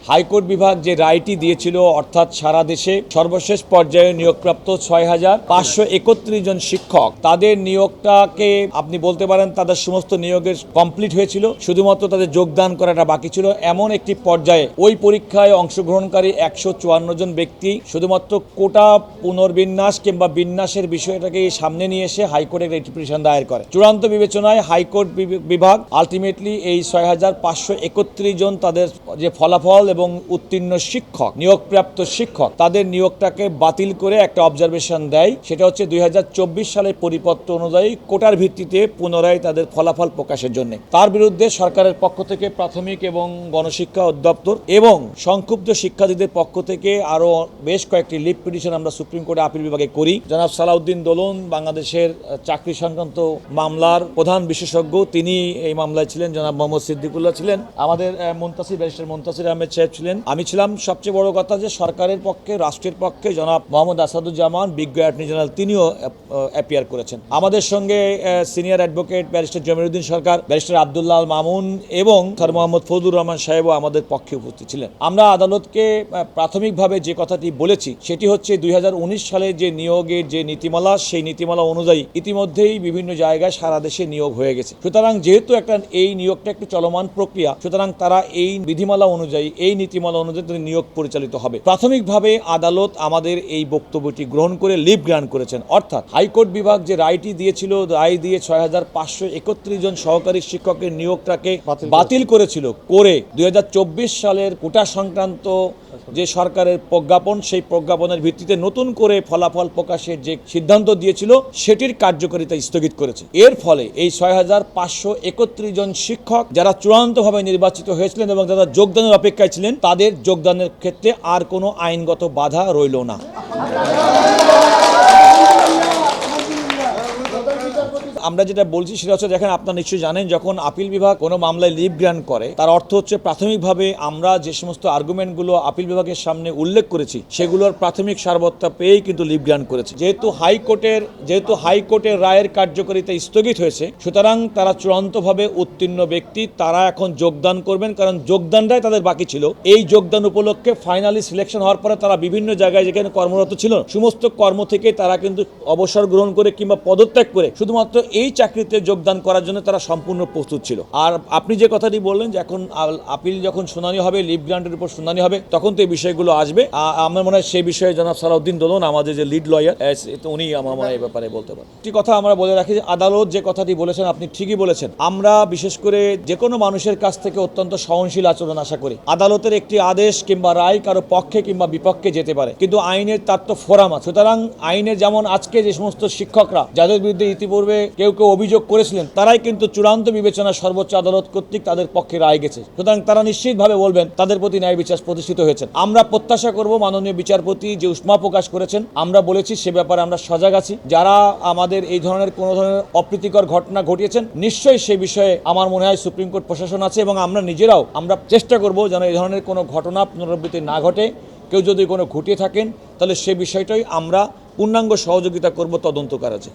High court বিভাগ যে রায়টি দিয়েছিল, অর্থাৎ সারা দেশে সর্বশেষ পর্যায়ে নিয়োগপ্রাপ্ত ৬,৫৩১ জন শিক্ষক, তাদের নিয়োগটাকে আপনি বলতে পারেন তাদের সমস্ত নিয়োগের কমপ্লিট হয়েছিল, শুধুমাত্র তাদের যোগদান করাটা বাকি ছিল। এমন একটি পর্যায়ে ওই পরীক্ষায় অংশগ্রহণকারী ১৫৪ জন ব্যক্তি শুধুমাত্র কোটা পুনর্বিন্যাস কিংবা বিন্যাসের বিষয়টাকে সামনে নিয়ে এসে হাইকোর্টে একটি পিটিশন দায়ের করে। চূড়ান্ত বিবেচনায় হাইকোর্ট বিভাগ আলটিমেটলি এই ৬,৫৩১ জন তাদের যে ফলাফল এবং উত্তীর্ণ শিক্ষক, নিয়োগপ্রাপ্ত শিক্ষক, তাদের নিয়োগটাকে বাতিল করে একটা অবজারভেশন দেয়। সেটা হচ্ছে ২০২৪ সালের পরিপত্র অনুযায়ী কোটার ভিত্তিতে পুনরায় তাদের ফলাফল প্রকাশের জন্য। তার বিরুদ্ধে সরকারের পক্ষ থেকে প্রাথমিক এবং গণশিক্ষা অধিদপ্তর এবং সংক্ষুব্ধ শিক্ষার্থীদের পক্ষ থেকে আরও বেশ কয়েকটি লিভ পিটিশন আমরা সুপ্রিম কোর্টে আপিল বিভাগে করি। জনাব সালাউদ্দিন দোলন বাংলাদেশের চাকরি সংক্রান্ত মামলার প্রধান বিশেষজ্ঞ, তিনি এই মামলায় ছিলেন। জনাব মোহাম্মদ সিদ্দিকুল্লাহ ছিলেন, আমাদের ব্যারিস্টার মুনতাসির আহমেদ সাহেব ছিলেন, আমি ছিলাম। সবচেয়ে বড় কথা যে সরকারের পক্ষে, রাষ্ট্রের পক্ষে জনাব মোহাম্মদ আসাদুজ্জামান, বিজ্ঞ অ্যাটর্নি জেনারেল, তিনিও অ্যাপিয়ার করেছেন। আমাদের সঙ্গে সিনিয়র অ্যাডভোকেট ব্যারিস্টার জমিরুদ্দিন সরকার, ব্যারিস্টার আব্দুল্লাহ আল মামুন এবং স্যার মোহাম্মদ ফজলুর রহমান সাহেবও আমাদের পক্ষে উপস্থিত ছিলেন। আমরা আদালতকে প্রাথমিকভাবে যে কথাটি বলেছি সেটি হচ্ছে ২০১৯ সালে যে নিয়োগের যে নীতিমালা, সেই নীতিমালা অনুযায়ী ইতিমধ্যেই বিভিন্ন জায়গায় সারা দেশে নিয়োগ হয়ে গেছে। সুতরাং যেহেতু এই নিয়োগটা একটি চলমান প্রক্রিয়া, সুতরাং তারা এই বিধিমালা অনুযায়ী, এই নীতিমালা অনুযায়ী নিয়োগ পরিচালিত হবে। প্রাথমিকভাবে আদালত আমাদের এই বক্তব্যটি গ্রহণ করে লিভ গ্রান্ট করেছেন। অর্থাৎ হাইকোর্ট বিভাগ যে রায়টি দিয়েছিল, রায় দিয়ে ৬,৫৩১ জন সহকারী শিক্ষকের নিয়োগটাকে বাতিল করেছিল, করে ২০২৪ সালের কোটা সংক্রান্ত যে সরকারের প্রজ্ঞাপন, সেই প্রজ্ঞাপনের ভিত্তিতে নতুন করে ফলাফল প্রকাশের যে সিদ্ধান্ত দিয়েছিল, সেটির কার্যকারিতা স্থগিত করেছে। এর ফলে এই ৬,৫৩১ জন শিক্ষক যারা চূড়ান্তভাবে নির্বাচিত হয়েছিলেন এবং যারা যোগদানের অপেক্ষায় ছিলেন, তাদের যোগদানের ক্ষেত্রে আর কোনো আইনগত বাধা রইল না। আমরা যেটা বলছি সেটা হচ্ছে, দেখেন, আপনারা নিশ্চয়ই জানেন, যখন আপিল বিভাগ কোনো মামলায় লিভ গ্রান্ট করে, তার অর্থ হচ্ছে প্রাথমিকভাবে আমরা যে সমস্ত আর্গুমেন্টগুলো আপিল বিভাগের সামনে উল্লেখ করেছি, সেগুলোর প্রাথমিক সারবত্তা পেয়েই কিন্তু লিভ গ্রান্ট করেছে। যেহেতু হাইকোর্টের রায়ের কার্যকারিতা স্থগিত হয়েছে, সুতরাং তারা চূড়ান্তভাবে উত্তীর্ণ ব্যক্তি, তারা এখন যোগদান করবেন, কারণ যোগদানটাই তাদের বাকি ছিল। এই যোগদান উপলক্ষে ফাইনালি সিলেকশন হওয়ার পরে তারা বিভিন্ন জায়গায় যেখানে কর্মরত ছিল, সমস্ত কর্ম থেকে তারা কিন্তু অবসর গ্রহণ করে কিংবা পদত্যাগ করে শুধুমাত্র এই চাকরিতে যোগদান করার জন্য তারা সম্পূর্ণ প্রস্তুত ছিল। আর আপনি যে কথাটি বললেন যে এখন আপিল যখন শুনানি হবে, লিভ গ্রান্টের উপর শুনানি হবে, তখন তো এই বিষয়গুলো আসবে। আমার মনে হয় সেই বিষয়ে জনাব সালাউদ্দিন দোলন, আমাদের যে লিড লয়ার, উনি আমার মনে হয় এই ব্যাপারে বলতে পারেন। একটি কথা আমরা বলে রাখি, যে আদালত যে কথাটি বলেছেন, আপনি ঠিকই বলেছেন। আমরা বিশেষ করে যে কোনো মানুষের কাছ থেকে অত্যন্ত সহনশীল আচরণ আশা করি। আদালতের একটি আদেশ কিংবা রায় কারো পক্ষে কিংবা বিপক্ষে যেতে পারে, কিন্তু আইনের তার তো ফোরাম আছে। সুতরাং আইনের যেমন আজকে যে সমস্ত শিক্ষকরা যাদের বিরুদ্ধে ইতিপূর্বে কেউ অভিযোগ করেছিলেন, তারাই কিন্তু চূড়ান্ত বিবেচনা সর্বোচ্চ আদালত কর্তৃক তাদের পক্ষে রায় গেছে। সুতরাং তারা নিশ্চিতভাবে বলবেন তাদের প্রতি ন্যায় বিচার প্রতিষ্ঠিত হয়েছে। আমরা প্রত্যাশা করব মাননীয় বিচারপতি যে উষ্মা প্রকাশ করেছেন, আমরা বলেছি সে ব্যাপারে আমরা সজাগ আছি। যারা আমাদের এই ধরনের কোনো ধরনের অপ্রীতিকর ঘটনা ঘটিয়েছেন, নিশ্চয়ই সে বিষয়ে আমার মনে হয় সুপ্রিম কোর্ট প্রশাসন আছে, এবং আমরা নিজেরাও আমরা চেষ্টা করব যেন এই ধরনের কোনো ঘটনা পুনরাবৃত্তি না ঘটে। কেউ যদি কোনো ঘটিয়ে থাকেন, তাহলে সে বিষয়টাই আমরা পূর্ণাঙ্গ সহযোগিতা করব তদন্ত কাজে।